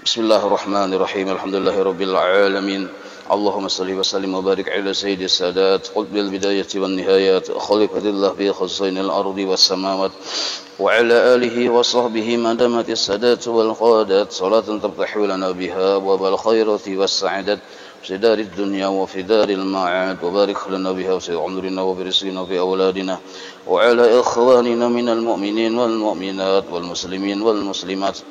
Bismillahirrahmanirrahim. Alhamdulillahirabbil alamin. Allahumma shalli wa sallim wa barik ala sayyidis sadat qutbil bidayati wan nihayat khalifatillah bi khazainil ardi was samawat wa ala alihi wa sahbihi madamatis sadat wal qadat salatan tabtahu lana biha wa bal khairati was sa'adat fi darid dunya wa fi daril ma'ad wa barik lana biha fi umrina wa bi rizqina wa fi awladina wa ala ikhwanina minal mu'minin wal mu'minat wal muslimin wal muslimat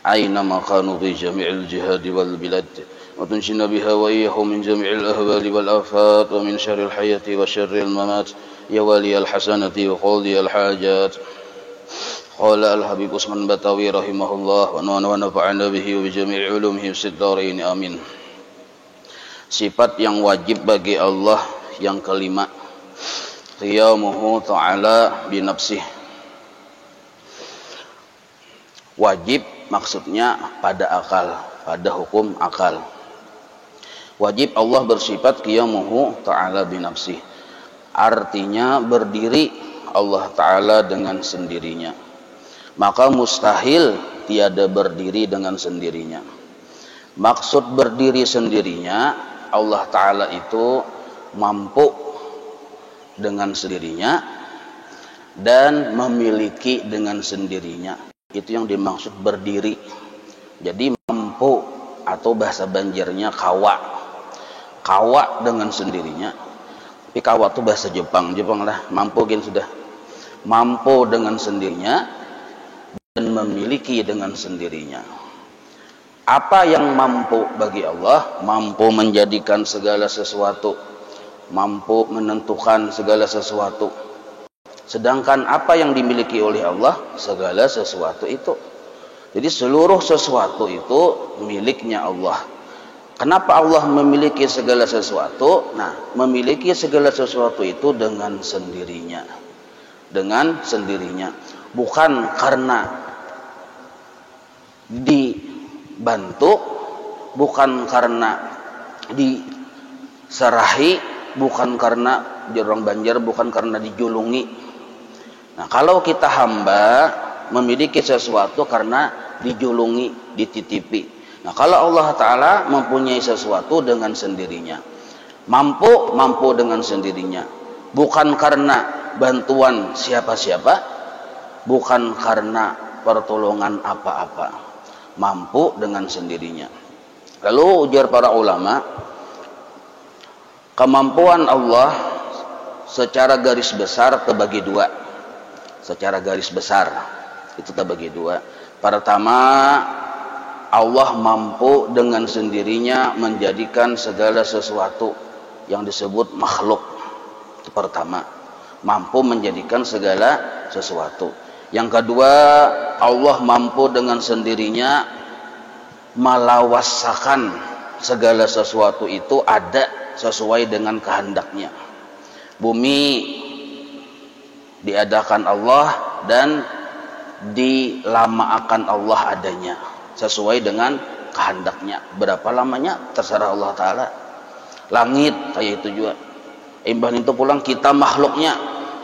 أينما كانوا في جميع الجهاد والبلاد وتنجنا بها وإياهم من جميع الأهوال والآفات ومن شر الحياة وشر الممات يا ولي الحسنة وقاضي الحاجات. قال الحبيب عثمان بتاوي رحمه الله ونفعنا به وبجميع علومه في الدارين آمين. Sifat yang wajib bagi Allah yang kelima, qiyamuhu ta'ala binafsih. Wajib maksudnya pada akal, pada hukum akal. Wajib Allah bersifat qiyamuhu ta'ala binafsih. Artinya berdiri Allah ta'ala dengan sendirinya. Maka mustahil tiada berdiri dengan sendirinya. Maksud berdiri sendirinya, Allah ta'ala itu mampu dengan sendirinya dan memiliki dengan sendirinya. Itu yang dimaksud berdiri. Jadi mampu, atau bahasa Banjarnya kawa. Kawa dengan sendirinya. Tapi kawa itu bahasa Jepang lah, mampu kan sudah. Mampu dengan sendirinya dan memiliki dengan sendirinya. Apa yang mampu bagi Allah? Mampu menjadikan segala sesuatu, mampu menentukan segala sesuatu. Sedangkan apa yang dimiliki oleh Allah? Segala sesuatu itu. Jadi seluruh sesuatu itu miliknya Allah. Kenapa Allah memiliki segala sesuatu? Nah, memiliki segala sesuatu itu dengan sendirinya. Dengan sendirinya. Bukan karena dibantu, bukan karena diserahi, bukan karena jorong Banjar, bukan karena dijulungi. Nah, kalau kita hamba memiliki sesuatu karena dijulungi, dititipi. Nah, kalau Allah Ta'ala mempunyai sesuatu dengan sendirinya, mampu dengan sendirinya, bukan karena bantuan siapa-siapa, bukan karena pertolongan apa-apa, mampu dengan sendirinya. Lalu ujar para ulama, kemampuan Allah secara garis besar terbagi dua. Secara garis besar itu terbagi dua. Pertama, Allah mampu dengan sendirinya menjadikan segala sesuatu yang disebut makhluk. Itu pertama, mampu menjadikan segala sesuatu. Yang kedua, Allah mampu dengan sendirinya malawasakan segala sesuatu itu ada sesuai dengan kehendaknya. Bumi diadakan Allah dan dilamakan Allah adanya sesuai dengan kehendaknya. Berapa lamanya terserah Allah Ta'ala. Langit kayak itu juga. Imbang itu pulang kita makhluknya.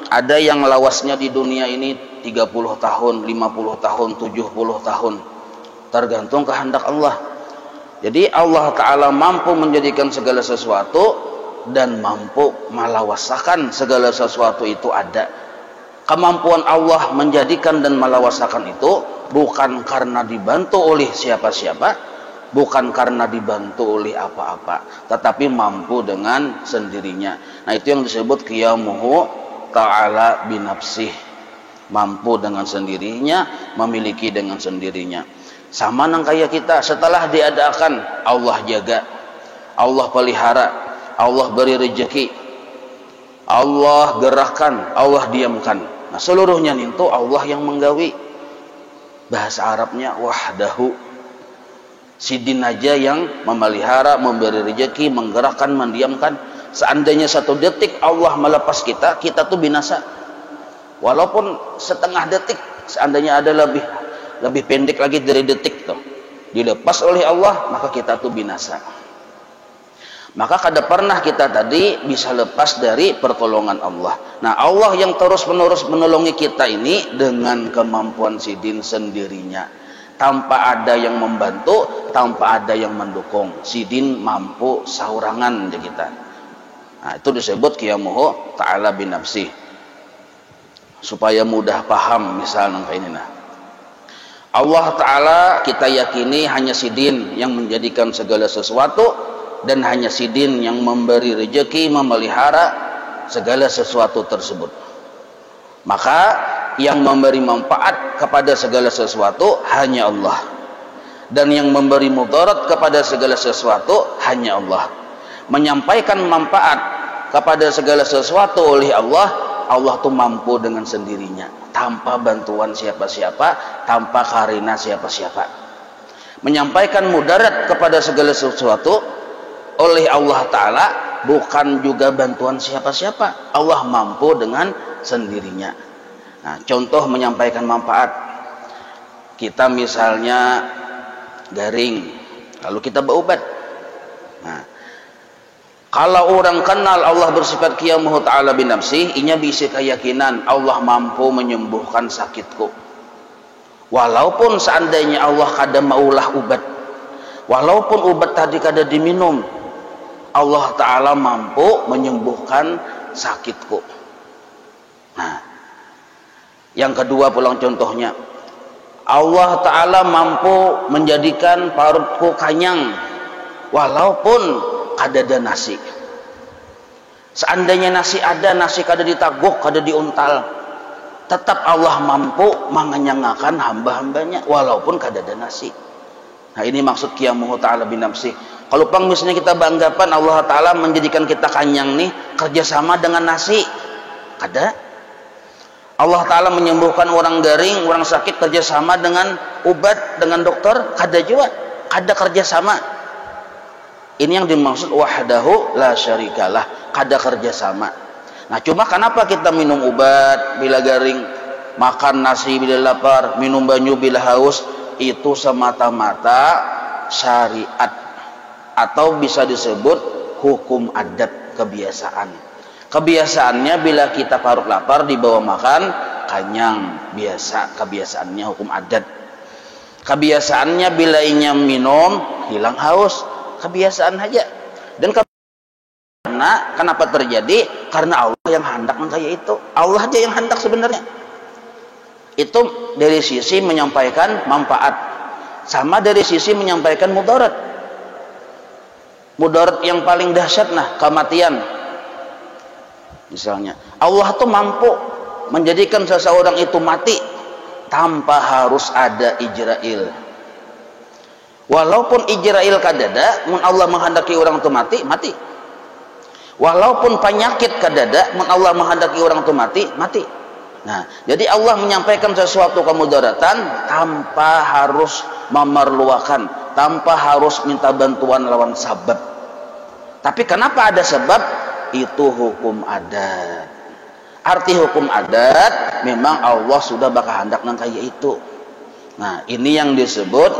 Ada yang lawasnya di dunia ini 30 tahun, 50 tahun, 70 tahun. Tergantung kehendak Allah. Jadi Allah Ta'ala mampu menjadikan segala sesuatu dan mampu malawasakan segala sesuatu itu ada. Kemampuan Allah menjadikan dan malawasakan itu bukan karena dibantu oleh siapa-siapa, bukan karena dibantu oleh apa-apa, tetapi mampu dengan sendirinya. Nah, itu yang disebut qiyamuhu ta'ala binafsih. Mampu dengan sendirinya, memiliki dengan sendirinya. Sama nang kayak kita, setelah diadakan Allah jaga, Allah pelihara, Allah beri rezeki, Allah gerakkan, Allah diamkan. Nah, seluruhnya itu Allah yang menggawi. Bahasa Arabnya wahdahu. Sidin aja yang memelihara, memberi rezeki, menggerakkan, mendiamkan. Seandainya satu detik Allah melepas kita, kita tuh binasa. Walaupun setengah detik, seandainya ada lebih pendek lagi dari detik tuh, dilepas oleh Allah, maka kita tuh binasa. Maka kada pernah kita tadi bisa lepas dari pertolongan Allah. Nah, Allah yang terus menerus menolongi kita ini dengan kemampuan sidin sendirinya. tanpa ada yang membantu, tanpa ada yang mendukung. Sidin mampu saurangan je kita. Nah, itu disebut qiyamuhu ta'ala binafsi. Supaya mudah paham misalnya kayak ini nah. Allah Ta'ala kita yakini hanya sidin yang menjadikan segala sesuatu, dan hanya sidin yang memberi rezeki, memelihara segala sesuatu tersebut. Maka yang memberi manfaat kepada segala sesuatu hanya Allah, dan yang memberi mudarat kepada segala sesuatu hanya Allah. Menyampaikan manfaat kepada segala sesuatu oleh Allah, Allah tuh mampu dengan sendirinya, tanpa bantuan siapa-siapa, tanpa karina siapa-siapa. Menyampaikan mudarat kepada segala sesuatu oleh Allah Ta'ala, bukan juga bantuan siapa-siapa, Allah mampu dengan sendirinya. Nah, contoh menyampaikan manfaat, kita misalnya garing, lalu kita berobat. Nah, kalau orang kenal Allah bersifat qiyamuhu ta'ala binafsih, inya bisa keyakinan Allah mampu menyembuhkan sakitku. Walaupun seandainya Allah kada maulah ubat, walaupun ubat tadi kada diminum, Allah Ta'ala mampu menyembuhkan sakitku. Nah, yang kedua pulang contohnya, Allah Ta'ala mampu menjadikan perutku kanyang walaupun kada ada nasi. Seandainya nasi ada, nasi kada ditaguk, kada diuntal, tetap Allah mampu mengenyangkan hamba-hambanya walaupun kada ada nasi. Nah, ini maksud qiyamuhu ta'ala binafsih. Kalau pang misalnya kita banggapan Allah Ta'ala menjadikan kita kanyang nih kerjasama dengan nasi, kada. Allah Ta'ala menyembuhkan orang garing, orang sakit kerjasama dengan obat, dengan dokter, kada juga, kada kerjasama. Ini yang dimaksud wahdahu la syarikalah, kada kerjasama. Nah, cuma kenapa kita minum obat bila garing, makan nasi bila lapar, minum banyu bila haus? Itu semata-mata syariat, atau bisa disebut hukum adat, kebiasaan. Kebiasaannya bila kita parut lapar dibawa makan kanyang, biasa, kebiasaannya hukum adat. Kebiasaannya bila inya minum hilang haus, kebiasaan aja. Dan karena kenapa terjadi? Karena Allah yang hendak kayak itu. Allah aja yang hendak sebenarnya. Itu dari sisi menyampaikan manfaat, sama dari sisi menyampaikan mudarat. Mudarat yang paling dahsyat nah, kematian. Misalnya, Allah tuh mampu menjadikan seseorang itu mati tanpa harus ada Ijrail. Walaupun Ijrail kadada, mun Allah menghendaki orang itu mati, mati. Walaupun penyakit kadada, mun Allah menghendaki orang itu mati, mati. Nah, jadi Allah menyampaikan sesuatu kemudaratan tanpa harus memerlukan, tanpa harus minta bantuan lawan sebab. Tapi kenapa ada sebab? Itu hukum adat. Arti hukum adat, memang Allah sudah bakal hendak nang kayak itu. Nah, ini yang disebut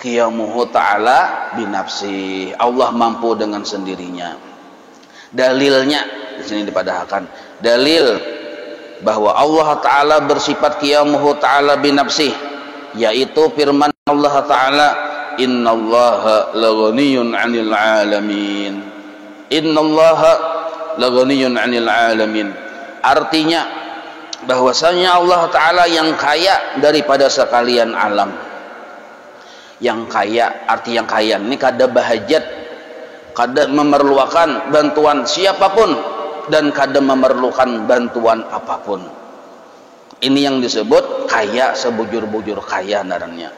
qiyamuhu ta'ala binafsi. Allah mampu dengan sendirinya. Dalilnya di sini dipadahkan. Dalil bahwa Allah Ta'ala bersifat qiyamuhu ta'ala binafsi, yaitu firman Allah Ta'ala, innallaha laghaniyun 'anil 'alamin. Innallaha laghaniyun 'anil 'alamin. Artinya bahwasanya Allah Ta'ala yang kaya daripada sekalian alam. Yang kaya, arti yang kaya ini kada bahajat, kada memerlukan bantuan siapapun, dan kada memerlukan bantuan apapun. Ini yang disebut kaya sebujur-bujur kaya narannya.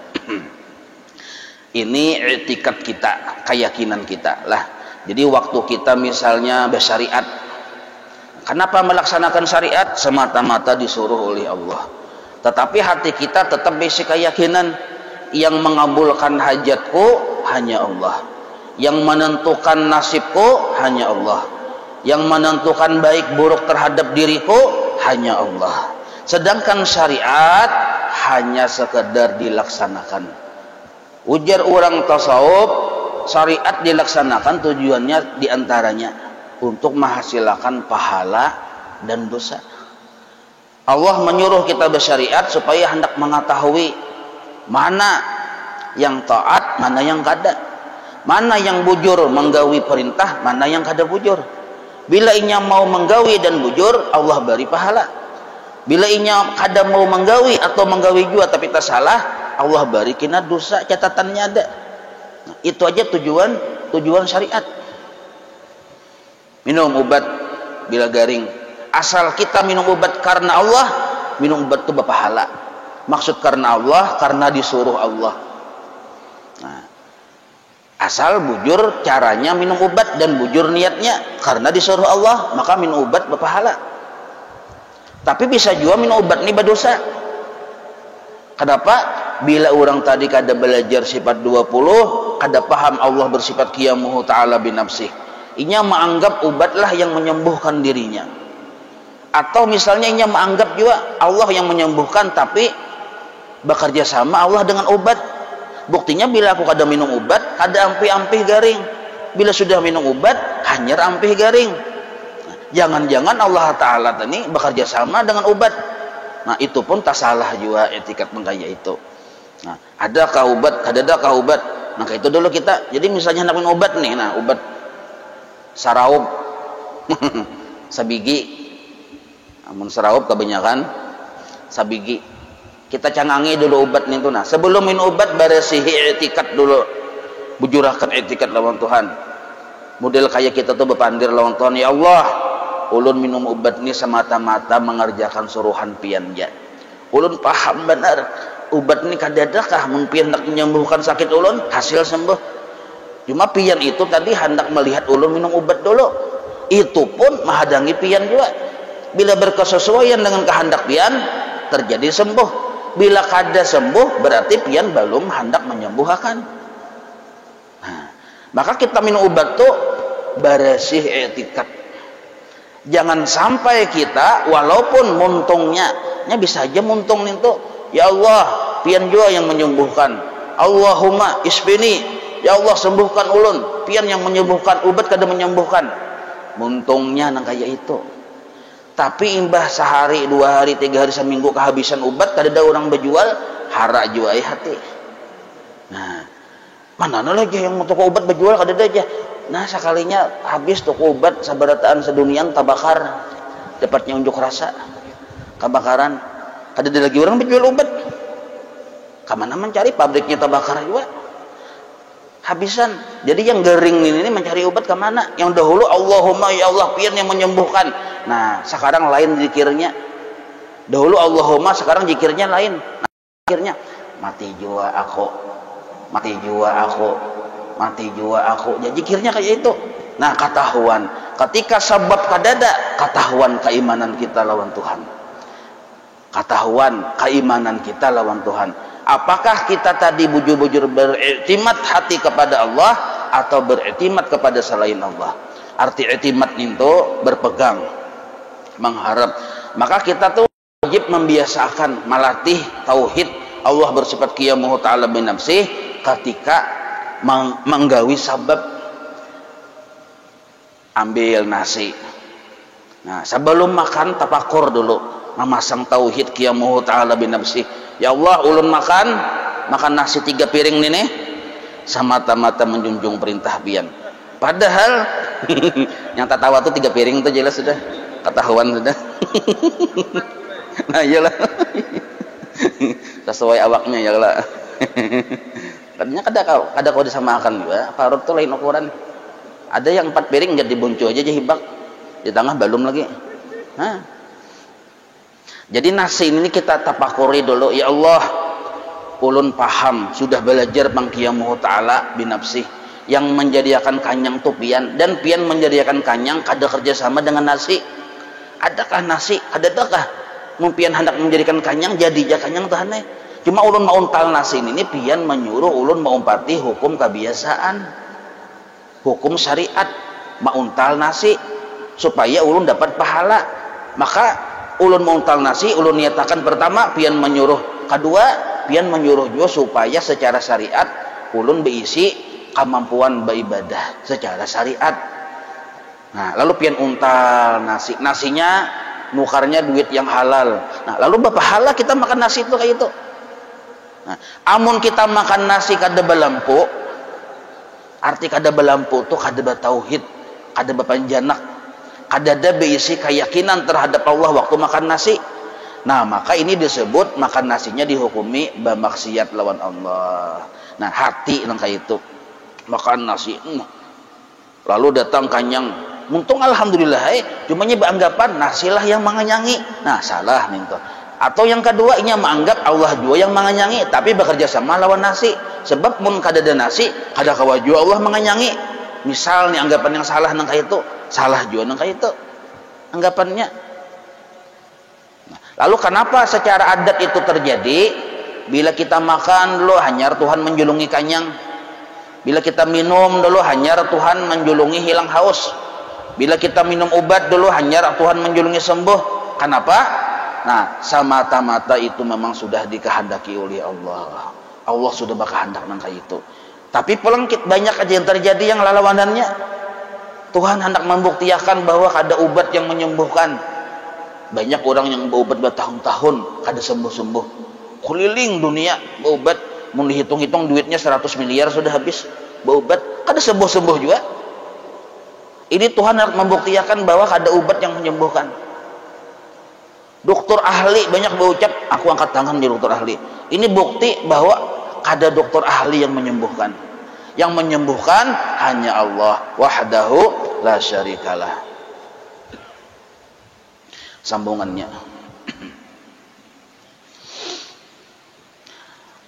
Ini i'tikad kita, keyakinan kita lah. Jadi waktu kita misalnya bersyariat, kenapa melaksanakan syariat? Semata-mata disuruh oleh Allah. Tetapi hati kita tetap besi keyakinan, yang mengabulkan hajatku hanya Allah, yang menentukan nasibku hanya Allah, yang menentukan baik buruk terhadap diriku hanya Allah. Sedangkan syariat hanya sekedar dilaksanakan. Ujar orang tasawuf, syariat dilaksanakan tujuannya diantaranya untuk menghasilkan pahala dan dosa. Allah menyuruh kita bersyariat supaya hendak mengetahui mana yang taat, mana yang kada, mana yang bujur menggawi perintah, mana yang kada bujur. Bila inya mau menggawi dan bujur, Allah beri pahala. Bila inya kada mau menggawi atau menggawi jua tapi tak salah, Allah beri kena dosa, catatannya ada. Nah, itu aja tujuan syariat. Minum obat bila garing, asal kita minum obat karena Allah, minum obat itu berpahala. Maksud karena Allah, karena disuruh Allah. Nah, asal bujur caranya minum obat dan bujur niatnya karena disuruh Allah, maka minum obat berpahala. Tapi bisa juga minum obat ini berdosa. Kenapa? Bila orang tadi kada belajar sifat 20, kada paham Allah bersifat qiyamuhu ta'ala binafsih, inya menganggap obatlah yang menyembuhkan dirinya. Atau misalnya inya menganggap juga Allah yang menyembuhkan, tapi bekerja sama Allah dengan obat. Buktinya bila aku kada minum obat, kada ampih-ampih garing. Bila sudah minum obat, hanyar ampih garing. Jangan-jangan Allah Ta'ala tadi bekerja sama dengan obat. Nah, itu pun tak salah juga etikat mengkaya itu. Nah, adakah obat, kadadakah obat? Nah, itu dulu kita. Jadi misalnya hendak minum obat nih, nah obat saraub sabigi. Amun saraub kebanyakan sabigi. Kita cangangi dulu obat nih tuh. Nah, sebelum minum obat beresihi etikat dulu. Bujurahkan etikat lawan Tuhan. Model kayak kita tuh berpandir lawan Tuhan, ya Allah, ulun minum obat ini semata-mata mengerjakan suruhan pian ja. Ulun paham benar obat ini kadadakah mun pian hendak menyembuhkan sakit ulun, hasil sembuh. Cuma pian itu tadi hendak melihat ulun minum obat dulu. Itu pun menghadangi pian juga. Bila berkesesuaian dengan kehendak pian, terjadi sembuh. Bila kada sembuh, berarti pian belum hendak menyembuhkan. Nah, maka kita minum obat tuh beresih etikat. Jangan sampai kita walaupun muntungnya bisa aja muntung itu, ya Allah pian jua yang menyembuhkan, Allahumma isbini, ya Allah sembuhkan ulun, pian yang menyembuhkan, obat kada menyembuhkan, muntungnya nang kaya itu. Tapi imbah sehari, 2 hari, 3 hari, seminggu kehabisan obat, kada ada orang berjual, hara jua hati. Nah, mana lagi yang mau toko obat berjual kada ada aja. Nah, sekalinya habis toko obat sabarataan sedunian tabakar, dapatnya unjuk rasa kebakaran, kada ada lagi orang berjual obat. Kemana mencari pabriknya tabakar juga habisan. Jadi yang gering ini mencari obat kemana? Yang dahulu Allahumma ya Allah pian yang menyembuhkan. Nah, sekarang lain zikirnya. Dahulu Allahumma, sekarang zikirnya lain. Nah, akhirnya mati jua aku, mati jua aku, mati jua aku. Jadi zikirnya kayak itu. Nah, ketahuan ketika sebab kadada, ketahuan keimanan kita lawan Tuhan. Ketahuan keimanan kita lawan Tuhan. Apakah kita tadi bujur-bujur beriktimat hati kepada Allah atau beriktimat kepada selain Allah? Arti iktimat itu berpegang, mengharap. Maka kita tuh wajib membiasakan melatih tauhid Allah bersifat qiyamuhu ta'ala binafsih ketika menggawi sabab. Ambil nasi. Nah, sebelum makan tafakur dulu, memasang tauhid qiyamuhu ta'ala binafsih. Ya Allah, ulun makan nasi 3 piring ini nih, semata-mata menjunjung perintah pian. Padahal yang tak tahu tuh 3 piring tuh jelas sudah ketahuan sudah. Nah, iyalah. Sesuai awaknya ya lah. Katanya kada kau disamakan juga. Parut tuh lain ukuran. Ada yang 4 piring jadi buncu aja hibak. Di tengah belum lagi. Hah? Jadi nasi ini kita tapakuri dulu. Ya Allah, ulun paham sudah belajar bangqiyamuhu ta'ala binafsih, yang menjadikan kanyang tuh pian, dan pian menjadikan kanyang kada kerjasama dengan nasi. Adakah nasi? Adakah pian hendak menjadikan kanyang jadi kanyang tahane? Cuma ulun mau untal nasi ini pian menyuruh ulun mengumpati hukum kebiasaan, hukum syariat, mau untal nasi supaya ulun dapat pahala. Maka ulun menguntal nasi, ulun niatakan pertama pian menyuruh, kedua pian menyuruh juga supaya secara syariat ulun berisi kemampuan beribadah secara syariat. Nah, lalu pian untal nasi, nasinya nukarnya duit yang halal. Nah, lalu berpahala kita makan nasi itu kayak itu. Nah, amun kita makan nasi kada belampu, arti kada belampu tuh kada bertauhid, kada berpanjanak, kada ada beisi keyakinan terhadap Allah waktu makan nasi. Nah, maka ini disebut makan nasinya dihukumi bermaksiat lawan Allah. Nah, hati nang kayak itu makan nasi, lalu datang kanyang, muntung alhamdulillah, cumanya beranggapan nasilah yang mengenyangi. Nah, salah nih tuh. Atau yang kedua, ini menganggap Allah juga yang mengenyangi, tapi bekerja sama lawan nasi. Sebab mun kada ada nasi, kada kawa juga Allah mengenyangi. Misal nih anggapan yang salah nang kayak itu, salah juga nang kayak itu anggapannya. Nah, lalu kenapa secara adat itu terjadi? Bila kita makan dulu hanyar Tuhan menjulungi kanyang. Bila kita minum dulu hanyar Tuhan menjulungi hilang haus. Bila kita minum obat dulu hanyar Tuhan menjulungi sembuh. Kenapa? Nah, semata-mata itu memang sudah dikehendaki oleh Allah. Allah sudah berkehendak nang kayak itu. Tapi pulang banyak aja yang terjadi yang lawanannya. Tuhan hendak membuktikan bahwa ada obat yang menyembuhkan. Banyak orang yang berobat bertahun-tahun kada sembuh-sembuh. Keliling dunia berobat, mau dihitung-hitung duitnya 100 miliar sudah habis berobat, kada sembuh-sembuh juga. Ini Tuhan hendak membuktikan bahwa ada obat yang menyembuhkan. Dokter ahli banyak berucap, aku angkat tangan di dokter ahli. Ini bukti bahwa ada dokter ahli yang menyembuhkan. Yang menyembuhkan hanya Allah wahdahu la syarikalah. Sambungannya.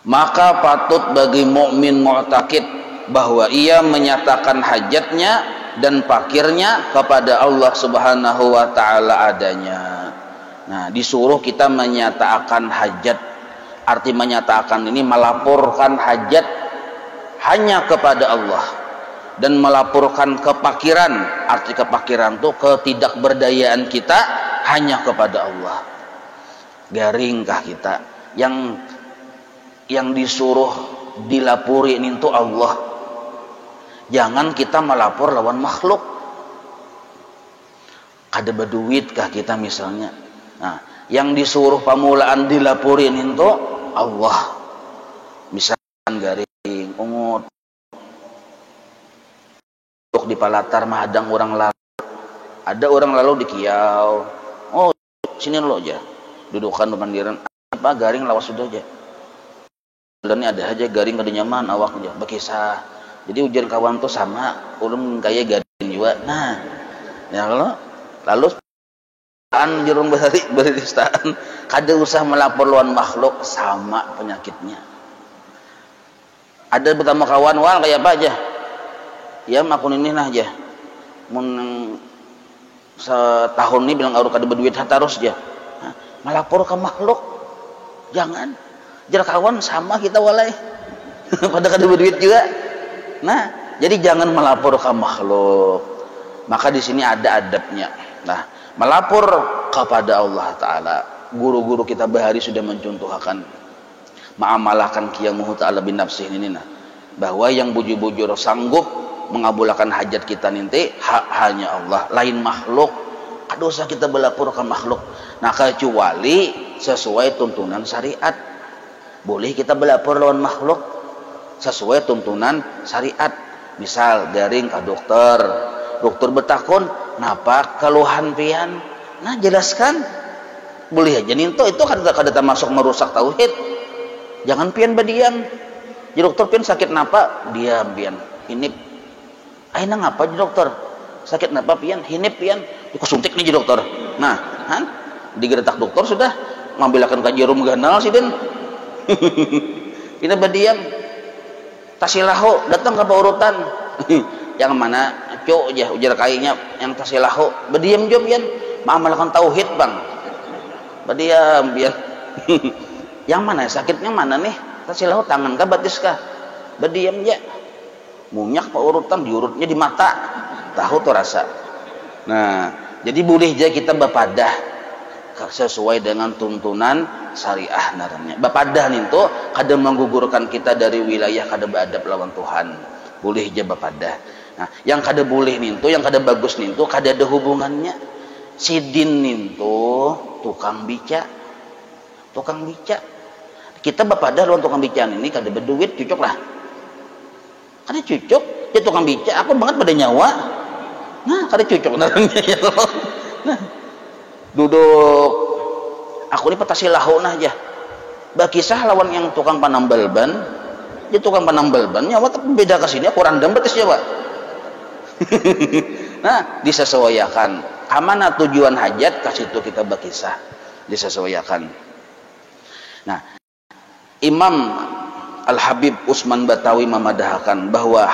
Maka patut bagi mukmin mu'taqid bahwa ia menyatakan hajatnya dan fakirnya kepada Allah Subhanahu wa taala adanya. Nah, disuruh kita menyatakan hajat. Arti menyatakan ini melaporkan hajat hanya kepada Allah. Dan melaporkan kepakiran. Arti kepakiran itu ketidakberdayaan kita hanya kepada Allah. Garingkah kita? Yang disuruh dilapuri ini itu Allah. Jangan kita melapor lawan makhluk. Kada berduitkah kita misalnya? Nah, yang disuruh pamulaan dilaporin itu Allah. Misalkan garing, ungut, di palatar mahadang orang lalu. Ada orang lalu di kiau. Oh, sini lo aja. Dudukan pemandiran. Apa garing lawas sudah aja. Dan ini ada aja garing kada nyaman awak aja berkisah. Jadi ujian kawan tuh sama, ulun kayak garing juga. Nah, ya lalu jurung beristaan kada usah melapor lawan makhluk sama penyakitnya. Ada bertemu kawan wal kayak apa aja ya makun ini nah aja mun setahun ini bilang aru kada berduit terus aja melapor ke makhluk. Jangan, jar kawan sama kita walai pada kada berduit juga. Nah, jadi jangan melapor ke makhluk. Maka di sini ada adabnya. Nah, melapor kepada Allah Ta'ala. Guru-guru kita bahari sudah mencontohkan ma'amalahkan qiyamuhu ta'ala bin nafsih ini nah. Bahwa yang bujur-bujur sanggup mengabulkan hajat kita nanti hanya Allah, lain makhluk. Kada usah kita melapor ke makhluk. Nah, kecuali sesuai tuntunan syariat. Boleh kita melapor lawan makhluk sesuai tuntunan syariat. Misal garing ke dokter. Dokter bertakun, napa keluhan pian? Nah, jelaskan. Boleh aja nih itu kada termasuk merusak tauhid. Jangan pian berdiam. Jadi dokter pian sakit napa? Diam pian. Hinip. Aina ngapa ji dokter? Sakit napa pian? Hinip pian. Dikusuntik nih ji dokter. Nah, kan? Digeretak dokter sudah ngambilakan ka jarum ganal sih den. Ini berdiam. Tasilahu datang ke urutan. Yang mana cok aja ujar kainya yang tasilahu berdiam jom pian. Mengamalkan tauhid bang. Berdiam pian. Yang mana sakitnya mana nih? Tasilahu tangan kah batis kah? Berdiam aja. Munyak pak urutan diurutnya di mata. Tahu tuh rasa. Nah, jadi boleh aja kita berpadah sesuai dengan tuntunan syariah naranya. Bapadah nih tuh kada menggugurkan kita dari wilayah kada beradab lawan Tuhan. Boleh aja bapadah. Nah, yang kada boleh nih tuh, yang kada bagus nih tuh kada ada hubungannya. Sidin nih tuh tukang bica. Tukang bica. Kita bapak dah lawan tukang bican ini kada berduit cucuk lah. Kada cucuk, dia tukang bica, aku banget pada nyawa. Nah, kada cucuk narangnya ya Allah. Nah, duduk aku ini petasi lahu nah aja. Bakisah lawan yang tukang panambal ban, dia tukang panambal ban nyawa tapi beda ke sini aku randam betis Jawa. Nah, disesuaikan. Kamana tujuan hajat ke situ kita bakisah, disesuaikan. Nah, Imam Al-Habib Usman Batawi memadahkan bahwa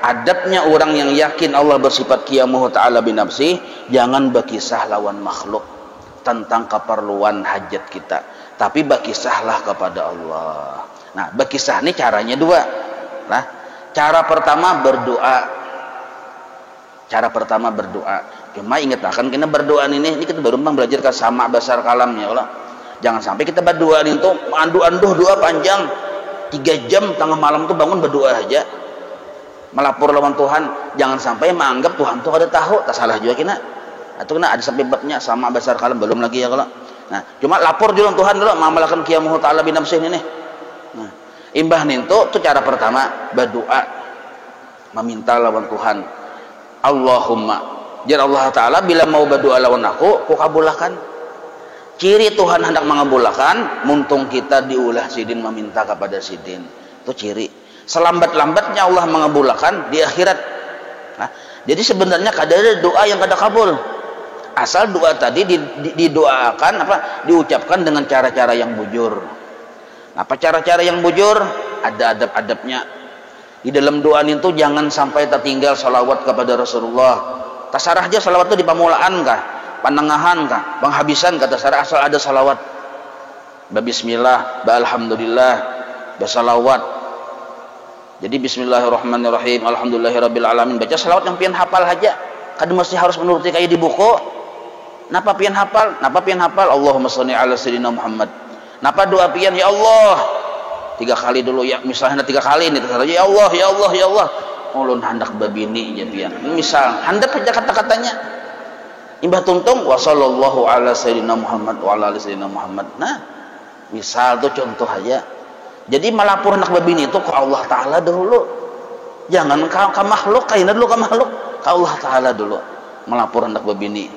adabnya orang yang yakin Allah bersifat qiyamuhu ta'ala binafsih, jangan berkisah lawan makhluk tentang keperluan hajat kita, tapi berkisahlah kepada Allah. Nah, berkisah ini caranya dua. Nah, cara pertama berdoa. Cuma ingat akan kena berdoa ini kita baru belajar ke sama besar kalamnya Allah. Jangan sampai kita berdoa itu anduh doa panjang 3 jam tengah malam tuh bangun berdoa aja melapor lawan Tuhan. Jangan sampai menganggap Tuhan tuh ada tahu, tak salah juga kena. Atau kena ada sampai babnya sama besar kalam belum lagi ya kalau. Nah, cuma lapor dulu Tuhan dulu mengamalkan qiyamuhu ta'ala binafsih ini. Nah, imbah nintu itu cara pertama berdoa meminta lawan Tuhan. Allahumma, jar Allah Ta'ala bila mau berdoa lawan aku kabulkan. Ciri Tuhan hendak mengabulkan muntung kita diulah sidin meminta kepada sidin. Itu ciri. Selambat-lambatnya Allah mengabulkan di akhirat. Nah, jadi sebenarnya ada doa yang kada kabul. Asal doa tadi didoakan diucapkan dengan cara-cara yang bujur. Apa cara-cara yang bujur? Ada adab-adabnya. Di dalam doa itu jangan sampai tertinggal salawat kepada Rasulullah. Tasarah aja salawat itu di pamulaan kah, panengahan kah, penghabisan kah tasarah, asal ada salawat. Bismillah, alhamdulillah, salawat. Jadi bismillahirrahmanirrahim, alhamdulillahirabbil alamin. Baca salawat yang pian hafal aja. Kada mesti harus menuruti kayak di buku. Napa pian hafal? Allahumma shalli ala sayyidina Muhammad. Napa doa pian ya Allah? 3 kali dulu ya, misalnya 3 kali ini terus ya Allah ya Allah ya Allah. Ulun hendak babini ya pian. Misal hendak aja kata-katanya. Imbah tuntung wa sallallahu ala sayyidina Muhammad wa ala ali sayyidina Muhammad. Nah, misal tuh contoh aja. Jadi melapor hendak babini itu ke Allah Ta'ala dulu. Jangan ke makhluk, kaina dulu ke makhluk, ke Allah Ta'ala dulu. Melapor hendak babini.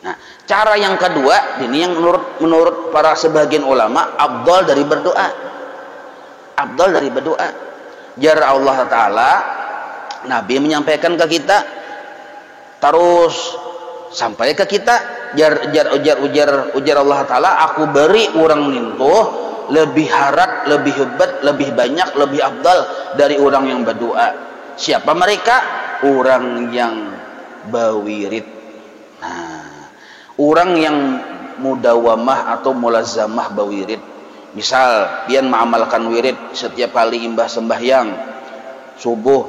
Nah, cara yang kedua ini yang menurut para sebagian ulama afdal dari berdoa. Jar Allah Ta'ala, Nabi menyampaikan ke kita terus sampai ke kita ujar Allah Ta'ala, aku beri orang nintuh lebih harat, lebih hebat, lebih banyak, lebih afdal dari orang yang berdoa. Siapa mereka? Orang yang bawirid. Nah, orang yang mudawamah atau mulazamah bawirid. Misal pian mengamalkan wirid setiap kali imbah sembahyang subuh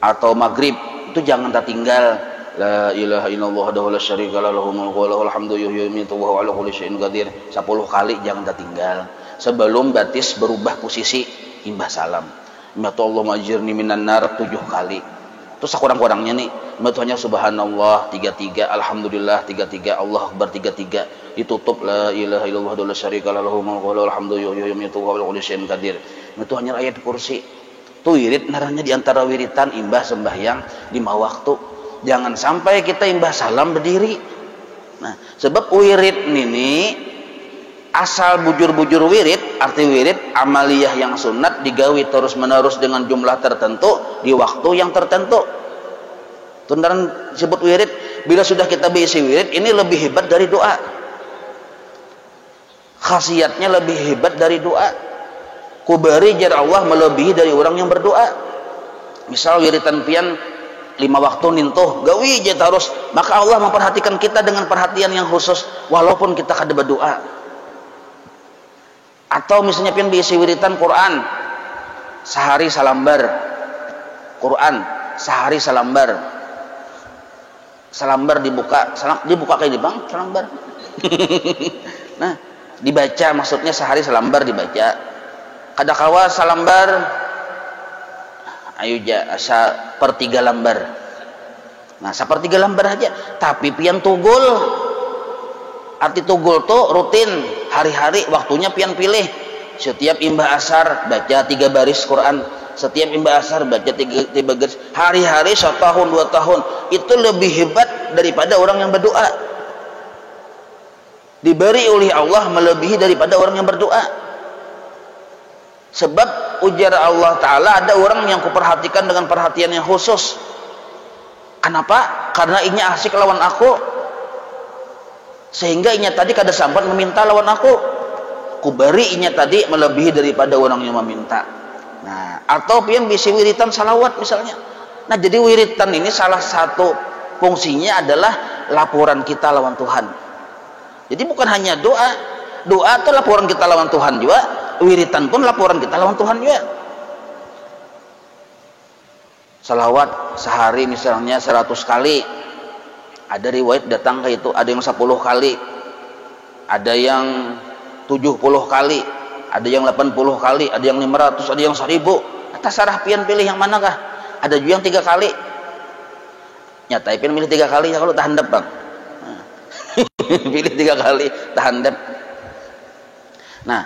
atau maghrib, itu jangan tertinggal la ilaha illallah wahdahu la syarika lahu mulku wa lahul hamdu yuhyi wa yumiitu wa huwa ala kulli syai'in qadir. 10 kali jangan tertinggal sebelum batis berubah posisi imbah salam. Imbah tu Allahumma ajirni minan nar 7 kali. Terus kurang-kurangnya nih, hanya subhanallah 33, alhamdulillah 33, Allah akbar 33, ditutup la ilaha illallah wa la syarika lahu mulku wa lahul hamdu yuhyi wa yumiitu wa huwa ala kulli syai'in qadir. Itu hanya ayat kursi. Itu wirid naranya di antara wiritan imbah sembahyang 5 waktu. Jangan sampai kita imbah salam berdiri. Nah, sebab wirid ini asal bujur-bujur wirid, arti wirid amaliyah yang sunat digawi terus-menerus dengan jumlah tertentu di waktu yang tertentu. Tundaran disebut wirid. Bila sudah kita berisi wirid, ini lebih hebat dari doa. Khasiatnya lebih hebat dari doa. Kubari jar Allah melebihi dari orang yang berdoa. Misal wiritan pian 5 waktu nintuh gawi aja terus, maka Allah memperhatikan kita dengan perhatian yang khusus walaupun kita kada berdoa. Atau misalnya pian diisi wiritan Quran sehari salambar, Quran sehari salambar dibuka kayak di bang salambar. Nah, dibaca maksudnya sehari salambar dibaca. Kadakawa salambar ayo asa per 3 lembar. Nah, 1/3 lembar aja tapi pian tugul Arti tugul tuh rutin, hari-hari waktunya pian pilih. Setiap imbah asar baca 3 baris Quran, setiap imbah asar baca 3 baris, hari-hari 1 tahun 2 tahun. Itu lebih hebat daripada orang yang berdoa. Diberi oleh Allah melebihi daripada orang yang berdoa. Sebab ujar Allah Ta'ala, ada orang yang kuperhatikan dengan perhatian yang khusus. Kenapa? Karena inya asik lawan aku, sehingga inya tadi kada sampai meminta lawan aku. Kuberi inya tadi melebihi daripada orang yang meminta. Nah, atau pian bisi wiritan salawat misalnya. Nah, jadi wiritan ini salah satu fungsinya adalah laporan kita lawan Tuhan. Jadi bukan hanya doa. Doa itu laporan kita lawan Tuhan juga. Wiritan pun laporan kita lawan Tuhan juga. Salawat sehari misalnya 100 kali. Ada riwayat datang ke itu, ada yang 10 kali, ada yang 70 kali, ada yang 80 kali, ada yang 500, ada yang 1000. Atas sarah pian pilih yang manakah? Ada juga yang 3 kali. Nyata pian milih 3 kali ya kalau tahandap bang. Pilih 3 kali tahandap. Nah,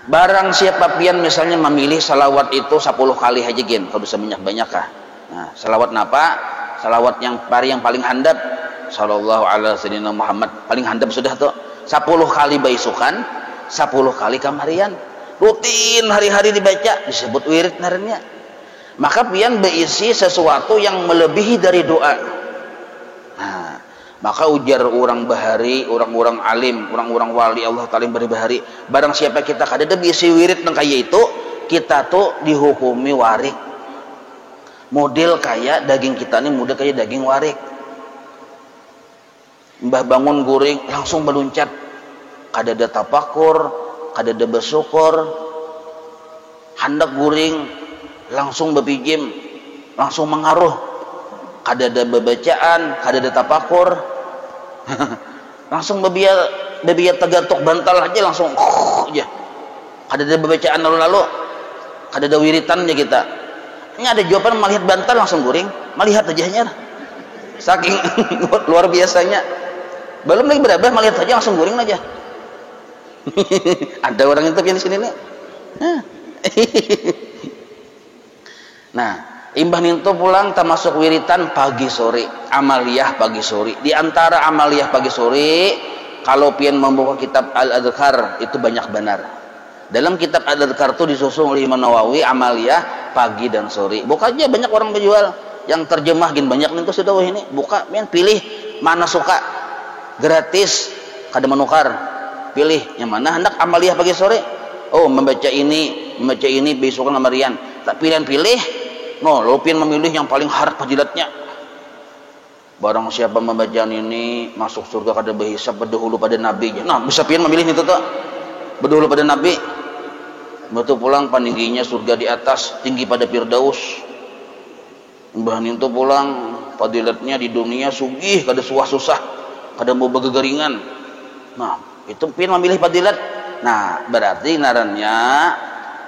barang siapa pian misalnya memilih salawat itu 10 kali aja gen, kalau bisa banyak-banyak kah? Nah, salawat napa? Salawat yang paling handap, sallallahu alaihi wasallam Muhammad, paling handap sudah tuh 10 kali baisukan, 10 kali kamarian, rutin hari-hari dibaca, disebut wirid ngarannya. Maka pian berisi sesuatu yang melebihi dari doa. Nah, maka ujar orang bahari, orang-orang alim, orang-orang wali Allah Ta'ala beri bahari, barang siapa kita kada ada berisi wirid nang kaya itu, kita tuh dihukumi warik. Model kayak daging kita ini model kayak daging warik. Mbah bangun guring langsung meluncat, kada ada tapakur, kada ada bersyukur. Hendak guring langsung bepijim, langsung mengaruh, kada ada bebacaan, kada ada tapakur. Langsung bebiar tegatuk bantal aja langsung aja, kada ada bebacaan lalu-lalu, kada ada wiritannya kita. Ini ada jawaban melihat bantal langsung guring, melihat ajanya saking luar biasanya. Belum lagi berabah melihat saja langsung guring aja. Ada orang itu yang di sini nih. Nah, imbah itu pulang termasuk wiritan pagi sore, amaliyah pagi sore. Di antara amaliyah pagi sore, kalau pian membawa kitab Al-Adhkar itu banyak benar. Dalam kitab Al-Adhkar itu disusun oleh Imam Nawawi amaliyah pagi dan sore. Buka aja, banyak orang menjual yang terjemah gin banyak nih sudah ini. Buka, pian pilih mana suka, gratis, kada menukar. Pilih yang mana hendak amaliyah pagi sore. Oh, membaca ini besok kamarian. Tak pilihan pilih. No, lo pian memilih yang paling harap fadilatnya. Barang siapa membaca ini masuk surga kada berhisab, berdahulu pada nabi. Nah, bisa pian memilih itu tuh. Berdahulu pada nabi. Betul pulang paningginya surga di atas, tinggi pada Firdaus. Mbah itu pulang fadilatnya di dunia sugih, kada susah, kada mau begegeringan. Nah, itu pian memilih fadilat. Nah, berarti ngarannya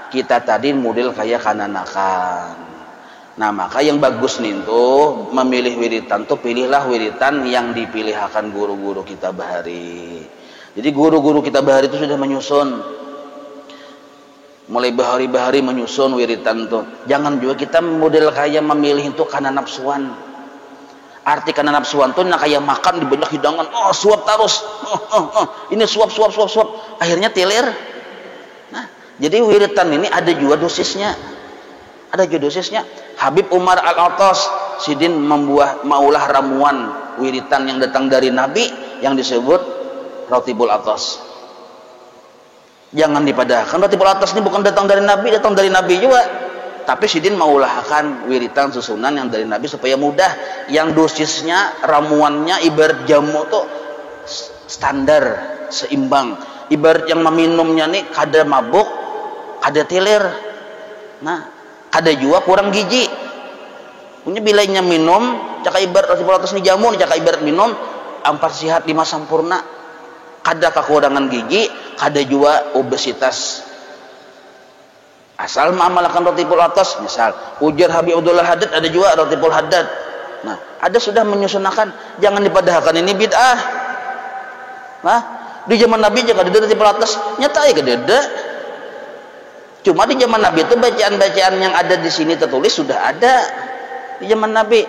kita tadi model kayak kananakan. Nah, maka yang bagus nih tuh memilih wiritan tuh pilihlah wiritan yang dipilihkan guru-guru kita bahari. Jadi guru-guru kita bahari itu sudah menyusun, mulai bahari-bahari menyusun wiritan tuh. Jangan juga kita model kayak memilih itu karena nafsuan. Arti karena nafsuan tuh nak kayak makan di banyak hidangan, oh suap terus, ini suap. Akhirnya teler. Nah, jadi wiritan ini ada juga dosisnya. Habib Umar Al-Attas sidin maulah ramuan wiritan yang datang dari Nabi yang disebut Ratibul Atas. Jangan dipadahkan Ratibul Atas ini bukan datang dari Nabi juga. Tapi sidin maulahkan wiritan susunan yang dari Nabi supaya mudah, yang dosisnya, ramuannya ibarat jamu tuh standar, seimbang. Ibarat yang meminumnya nih kada mabuk, kada teler. Nah, kada juga kurang gizi. Punya bilainya minum, caka ibarat Ratibul Atas ini jamu, caka ibarat minum, ampar sihat 5 sempurna. Kada kekurangan gizi, kada juga obesitas. Asal mengamalkan Ratibul Atas, misal ujar Habib Abdullah Haddad, ada juga Ratibul Haddad. Nah, ada sudah menyusunkan, jangan dipadahkan ini bid'ah. Nah, Di zaman Nabi juga ada roti pelatas, nyata ya kedede. Cuma di zaman Nabi itu bacaan-bacaan yang ada di sini tertulis sudah ada di zaman Nabi.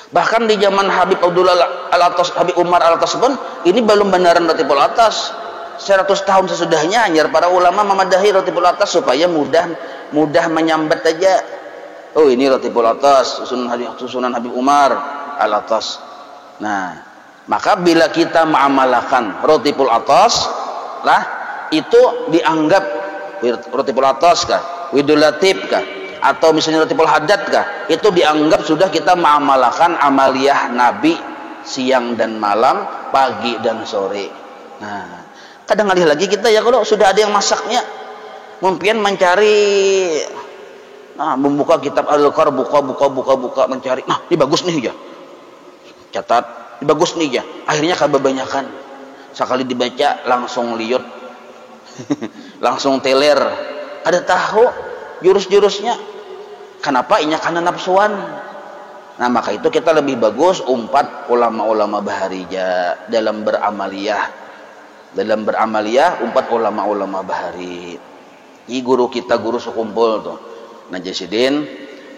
Bahkan di zaman Habib Abdullah Al-Atas, Habib Umar Al-Atas pun ini belum benaran roti pelatas. 100 tahun sesudahnya hanya para ulama memadahi roti pelatas supaya mudah menyambat aja. Oh ini roti pelatas, susunan Habib Umar Al-Atas. Nah, maka bila kita mengamalkan roti pelatas lah, itu dianggap roti pelatas kah, widul latif kah, atau misalnya roti hadat kah, itu dianggap sudah kita mengamalkan amaliyah Nabi siang dan malam, pagi dan sore. Nah, kadang alih lagi kita ya kalau sudah ada yang masaknya, mungkin mencari, membuka kitab Al-Qar, buka mencari, nah ini bagus nih ya, catat, ini bagus nih ya, akhirnya kebanyakan, sekali dibaca langsung liut, langsung teler, ada tahu jurus-jurusnya. Kenapa? Inya karena nafsuan. Nah maka itu kita lebih bagus umpat ulama-ulama baharija dalam beramaliyah umpat ulama-ulama bahari. Ini guru kita, guru sekumpul tuh Najasidin.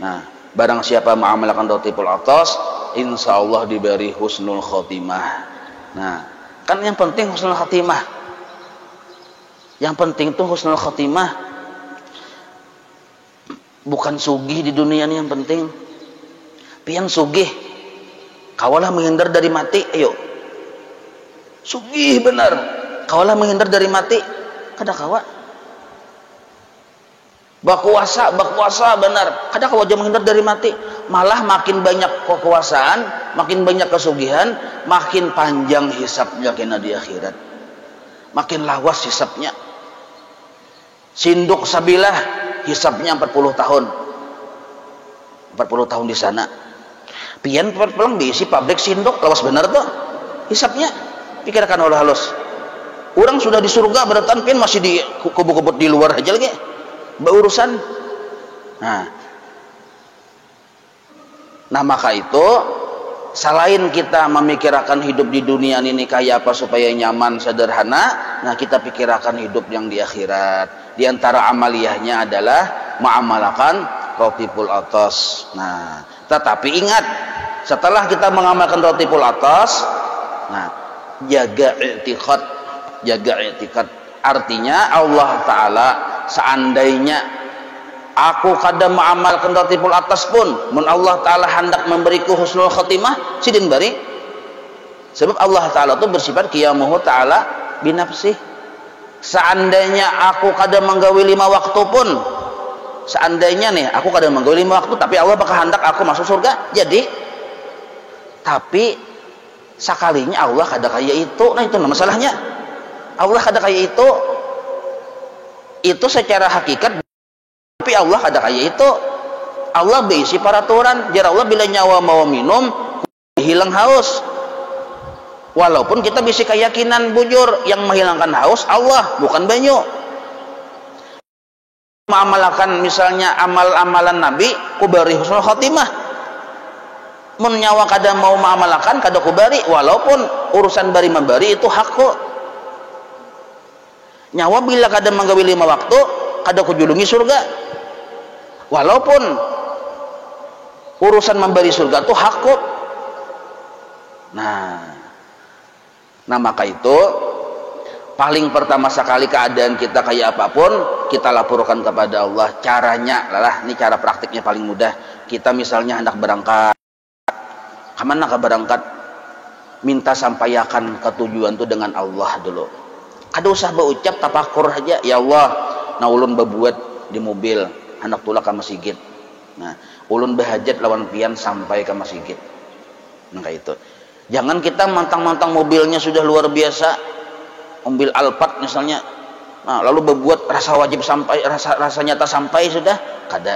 Nah barang siapa mengamalkan roti pelatas, insya Allah diberi husnul khotimah. Nah kan yang penting husnul khotimah, yang penting tuh husnul khotimah, bukan sugih di dunia ini yang penting. Pian sugih kawalah menghindar dari mati. Ayo sugih benar kawalah menghindar dari mati, kada kawa. Berkuasa benar kada kawa aja menghindar dari mati. Malah makin banyak kekuasaan, makin banyak kesugihan, makin panjang hisapnya kena di akhirat, makin lawas hisapnya. Sinduk sabilah hisapnya 40 tahun di sana. Pian pulang diisi pabrik sinduk lawas benar tuh hisapnya. Pikirkan oleh halus, orang sudah di surga beratan pian masih di kubur-kubur di luar aja lagi berurusan. Nah maka itu selain kita memikirkan hidup di dunia ini kayak apa supaya nyaman sederhana, nah kita pikirkan hidup yang di akhirat. Di antara amaliyahnya adalah mengamalkan roti pelatas. Nah, tetapi ingat, setelah kita mengamalkan roti pelatas, nah jaga i'tikad. Artinya Allah Ta'ala seandainya aku kadang mengamalkan roti pelatas pun, mun Allah Ta'ala hendak memberiku husnul khotimah, sidin bari. Sebab Allah Ta'ala itu bersifat qiyamuhu ta'ala binafsih. Seandainya aku kadang menggawi 5 waktu pun, seandainya nih aku kadang menggawi 5 waktu, tapi Allah bakal hendak aku masuk surga. Jadi, tapi sekalinya Allah kada kaya itu. Nah itu masalahnya. Allah kada kaya itu secara hakikat, tapi Allah kada kaya itu. Allah berisi peraturan. Jar Allah bila nyawa mau minum hilang haus. Walaupun kita bisa keyakinan bujur yang menghilangkan haus Allah, bukan banyu. Mengamalkan misalnya amal-amalan Nabi kubari husnul khotimah. Mun nyawa kada mau mengamalkan kada kubari, walaupun urusan bari membari itu hakku. Nyawa bila kada menggawi 5 waktu kada kujulungi surga. Walaupun urusan memberi surga itu hakku. Nah maka itu paling pertama sekali keadaan kita kayak apapun kita laporkan kepada Allah. Caranya lah, ini cara praktiknya paling mudah. Kita misalnya hendak berangkat, kemana ke berangkat, minta sampaikan ke tujuan itu dengan Allah dulu. Ada usah berucap tafakur aja, ya Allah, nah ulun berbuat di mobil hendak tulak ke masjid. Nah ulun berhajat lawan pian sampai ke masjid. Nah kayak itu. Jangan kita mantang-mantang mobilnya sudah luar biasa, mobil Alphard misalnya, nah, lalu berbuat rasa wajib sampai, rasa nyata sampai sudah kada.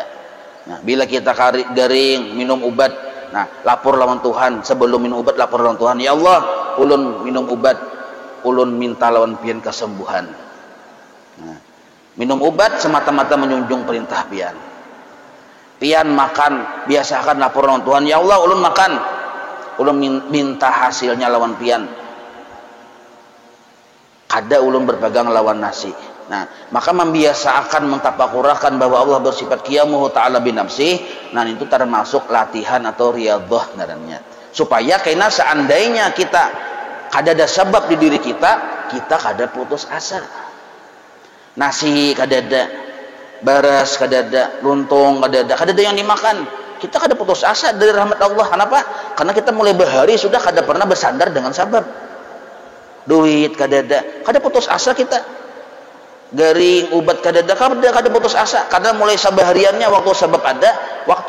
Nah, bila kita garing minum obat, nah lapor lawan Tuhan, sebelum minum obat lapor lawan Tuhan, ya Allah, ulun minum obat, ulun minta lawan pian kesembuhan. Nah, minum obat semata-mata menjunjung perintah pian. Pian makan, biasakan lapor lawan Tuhan, ya Allah, ulun makan, ulun minta hasilnya lawan pian. kada ulun berpegang lawan nasi. Nah, maka membiasakan mentapakurakan bahwa Allah bersifat qiyamuhu ta'ala binafsih, nah itu termasuk latihan atau riyadhah ngarannya. Supaya kena seandainya kita kada ada sebab di diri kita, kita kada putus asa. Nasi kada ada, beras kada ada, luntung kada ada yang dimakan. Kita kada putus asa dari rahmat Allah. Kenapa? Karena kita mulai berhari sudah kada pernah bersandar dengan sabab. Duit kada ada, kada putus asa kita. Garing ubat kada putus asa karena mulai sabahariannya waktu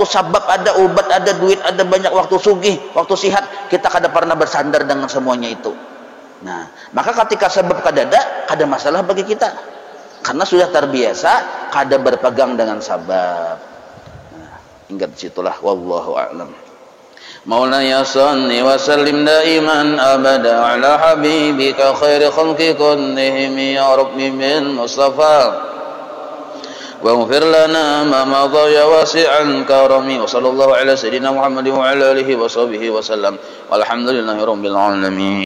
sabab ada ubat ada duit ada banyak waktu sugih waktu sihat kita kada pernah bersandar dengan semuanya itu. Nah maka ketika sabab kada masalah bagi kita karena sudah terbiasa kada berpegang dengan sabab. Nah, ingat situlah wallahu a'lam. Maulaya salli wa sallim daiman abada ala habibika khairi khalqi kullihim ya rabbi bil mustafa waghfir lana ma madha ya wasi'an karami wa sallallahu ala sayidina Muhammad wa ala alihi wa sahbihi wa sallam walhamdulillahi rabbil alamin.